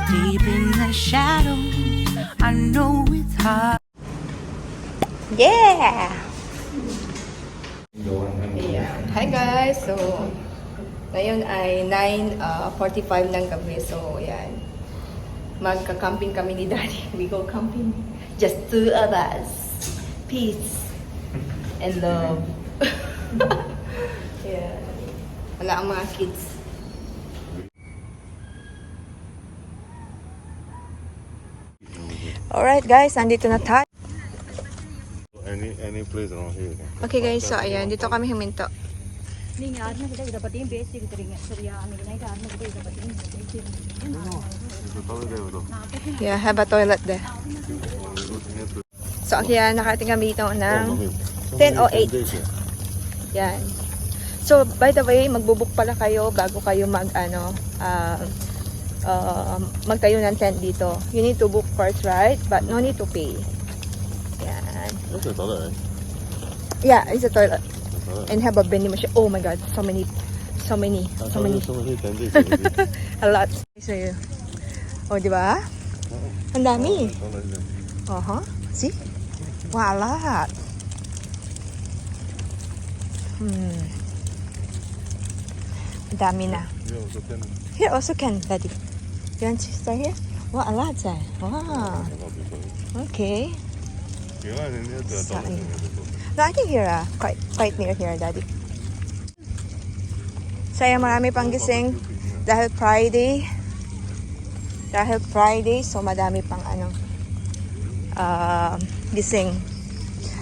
Deep in the shadows, I know it's hard. Yeah! Ayan. Hi guys! So, ngayon ay 9:45 ng gabi. So, ayan. Magka-camping kami ni Daddy. We go camping. Just two of us. Peace and love. Yeah. Wala ang mga kids. Alright guys, nandito na tayo. Any place around here. Okay guys, so ayan, dito kami huminto. Yeah, have a toilet there. So ayan, nakarating kami dito ng 10:08. Yan. So, by the way, magbubuk pala kayo bago kayo magtayo ng tent dito. You need to book first, right? But no need to pay. Yan. That's a toilet, right? Yeah, it's a toilet. Toilet. And have a vending machine. Oh my god, so many. So many tenders. A lot. So, oh, di ba? Ang dami. See? Wow, a lot. Ang dami na. Here also can, Daddy. You want to start here? Wow, a lot, eh. Wow. Okay. No, I think here, quite near here, Daddy. So, ayan, marami pang gising. Dahil Friday, so madami pang gising.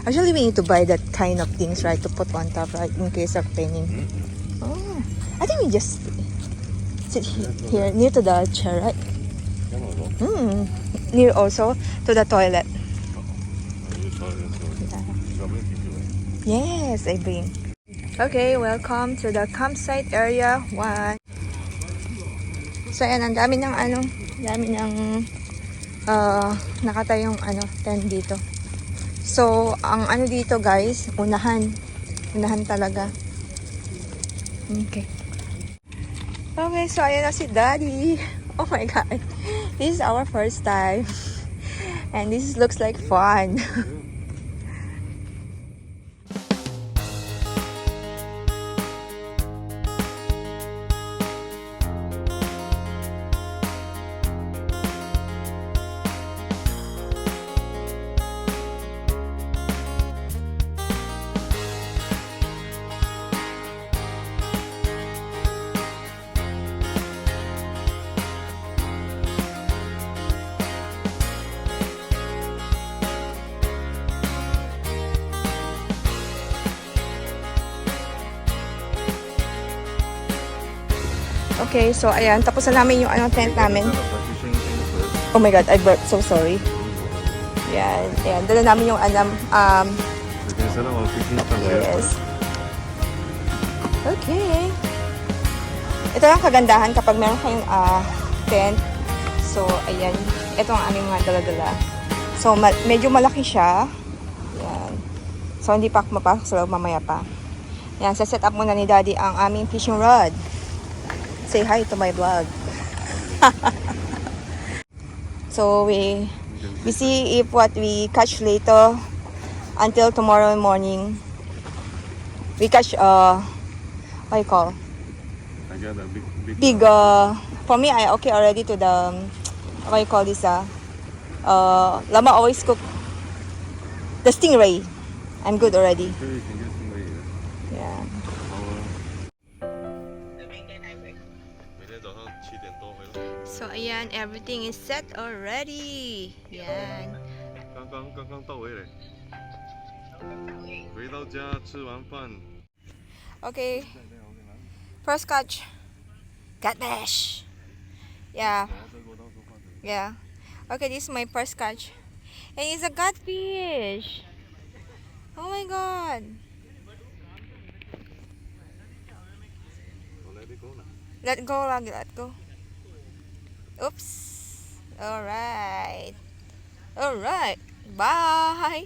Actually, we need to buy that kind of things, right, to put on top, right, in case of raining. Oh, I think we just sit here near to the chair, right? Near also to the toilet. Yes, I bring. Okay, welcome to the campsite area 1. So, ayan, ang dami ng nakatayong tent dito. So, ang dito guys, unahan talaga. Okay. Okay, so ayan na si Daddy. Oh my God. This is our first time. And this looks like fun. Okay, so ayan, tapos na namin yung tent namin. Oh my God, I burped. So sorry. Yan, ayan. Dala namin yung yes. Okay. Ito lang kagandahan kapag meron kayong tent. So, ayan. Ito ang aming mga dala-dala. So, medyo malaki siya. Yan. So, hindi pa ako mapasok sa loob mamaya pa. Yan, set up muna ni Daddy ang aming fishing rod. Say hi to my vlog. So we see if what we catch later until tomorrow morning. We catch what you call? I got a Big for me I okay already to the what you call this Lama always cook the stingray. I'm good already. Yeah. So, ayan, everything is set already. Yan. 刚刚到位嘞。回到家吃完饭。 Okay. First catch. Catfish. Yeah. Yeah. Okay, this is my first catch. And it's a catfish. Oh my God. Let go lagi, let go. Oops. Alright. Alright. Bye. Are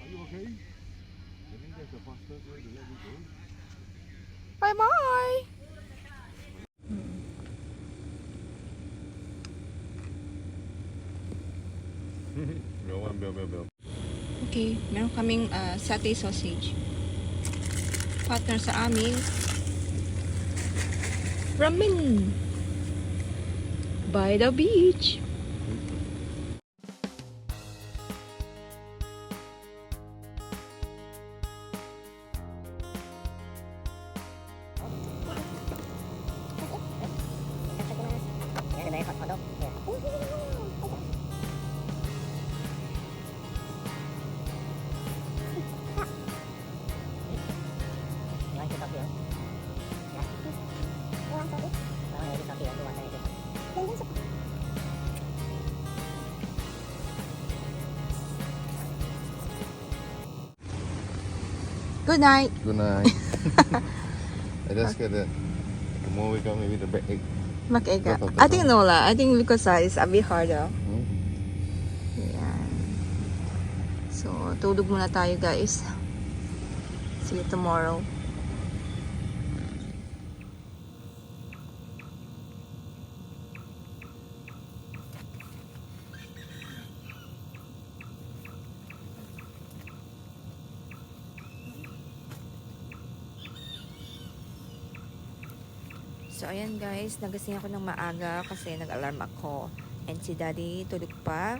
you okay? I think that's the fastest way to let you go. Bye bye. Bill one, bill. Okay, meron kaming satay sausage. Partner sa aming ramen by the beach. Good night. Good night. I just get it. The more we go, maybe the egg. Mag-ega. I think no lah. I think because it's a bit harder. Hmm? Yan. So, tulog muna tayo guys. See you tomorrow. So, ayan guys, nagising ako ng maaga kasi nag-alarm ako. And si daddy tulog pa.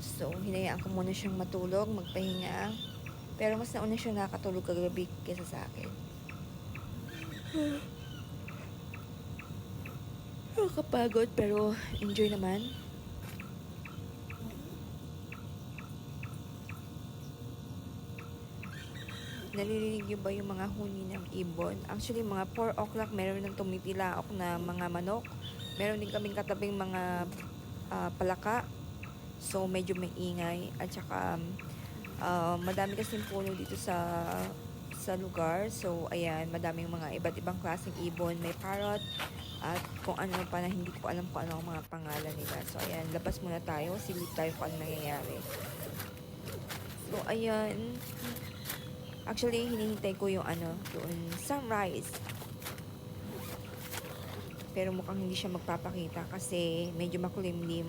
So, hinayaan ko muna siyang matulog, magpahinga. Pero mas nauna siya nakatulog kagabi kaysa sa akin. Nakakapagod pero enjoy naman. Naririnig niyo ba yung mga huni ng ibon? Actually, mga 4 o'clock, meron nang tumitilaok na mga manok. Meron din kaming katabing mga palaka. So, medyo may ingay. At saka, madami kasing puno dito sa lugar. So, ayan, madaming mga iba't ibang klaseng ibon. May parrot at kung ano pa na hindi ko alam kung ano ang mga pangalan nila. So, ayan, labas muna tayo. Silip tayo kung ano nangyayari. So, ayan. Actually, hinihintay ko yung doon, sunrise. Pero mukhang hindi siya magpapakita kasi medyo makulimlim.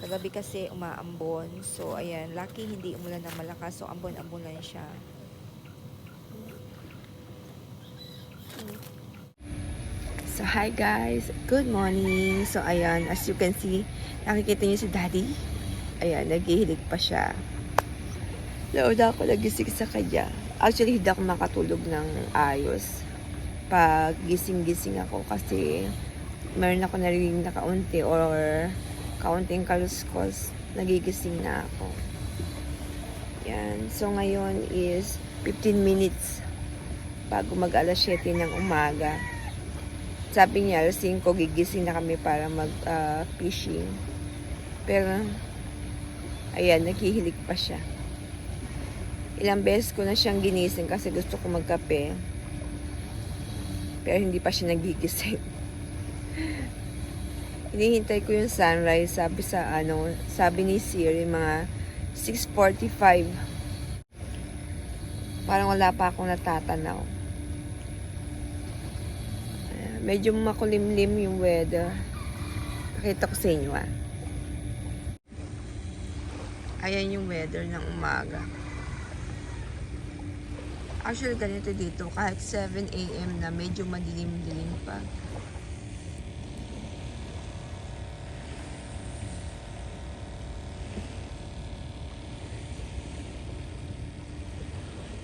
Kagabi kasi umaambon. So, ayan, lucky hindi umulan ng malakas. So, ambon-ambon lang siya. So, hi guys. Good morning. So, ayan, as you can see, nakikita niyo si daddy. Ayan, naghihilig pa siya. Nauna ako nagising sa kanya. Actually, hindi ako makatulog ng ayos. Pag gising-gising ako kasi meron ako narinig na kaunti or kaunting kaluskos, nagigising na ako. Yan. So, ngayon is 15 minutes bago mag-alas 7 ng umaga. Sabi niya, alas 5 gigising na kami para mag-fishing. Pero, ayan, naghihilig pa siya. Ilang beses ko na siyang ginising kasi gusto ko magkape. Pero hindi pa siya nagigising. Hinihintay ko yung sunrise. Sabi ni Siri, mga 6:45. Parang wala pa akong natatanaw. Medyo makulimlim yung weather. Pakita ko sa inyo Ayan yung weather ng umaga. Actually, ganito dito. Kahit 7 a.m. na, medyo madilim-dilim pa.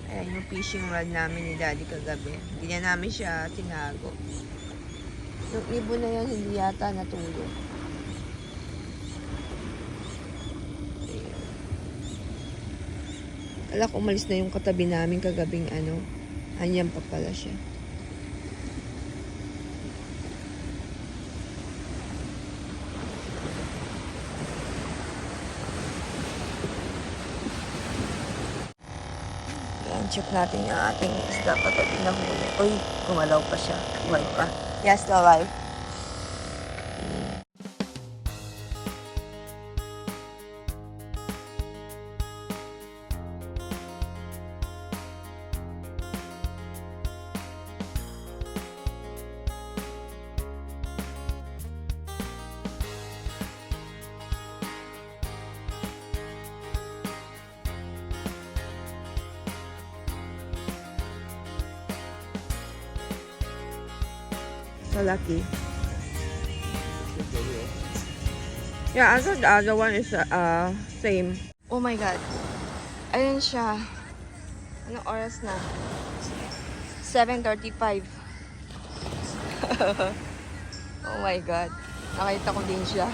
Ayan yung fishing rod namin ni Daddy kagabi. Hindi na namin siya tinago. Yung ibon na yan, hindi yata natulog. Alak, umalis na yung katabi namin kagabing Anyan pa pala siya. Yan, check natin yung ating isda katabi na huli. Uy, gumalaw pa siya. Buhay pa. Yes, alive. Lalaki. Yeah, I thought the other one is same. Oh my God. Ayun siya. Anong oras na? 7:35. Oh my God. Nakita ko din siya.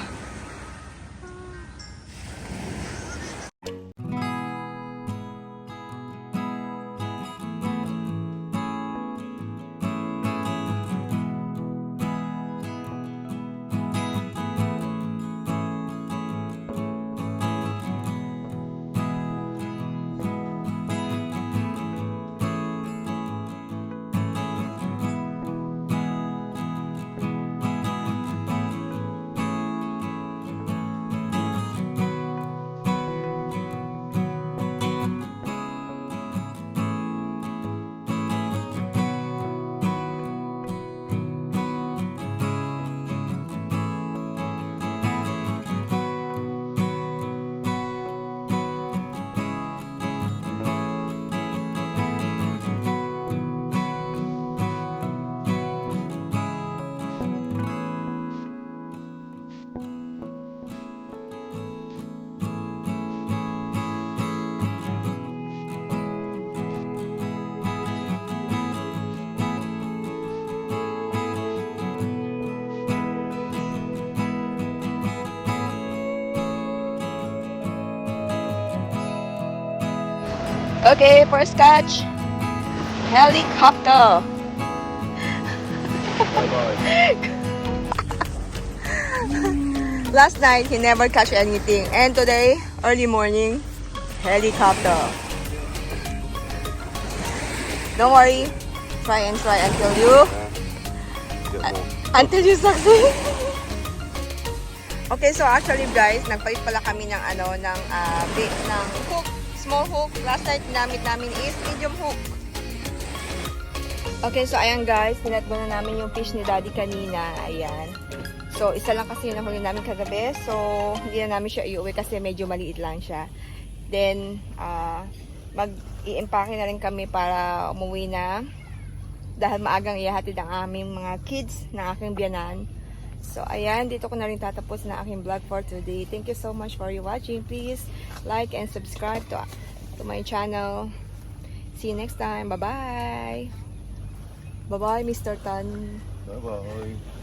Okay, first catch. Helicopter. Bye-bye. Last night, he never catch anything. And today, early morning, helicopter. Don't worry. Try until you Get more. until you succeed. Okay, so actually guys, nagpalit pala kami ng ng bait ng hook, small hook. Last night ginamit namin is medium hook. Okay, so ayan guys, nilet na namin yung fish ni Daddy kanina. Ayan. So, isa lang kasi yung nahuli namin kagabi. So, hindi na namin siya iuwi kasi medyo maliit lang siya. Then, mag-i-empake na rin kami para umuwi na. Dahil maagang ihahatid ang aming mga kids na aking biyanan. So, ayan, dito ko na rin tatapos na aking vlog for today. Thank you so much for watching. Please like and subscribe to my channel. See you next time. Bye-bye. Bye-bye, Mr. Tan. Bye-bye.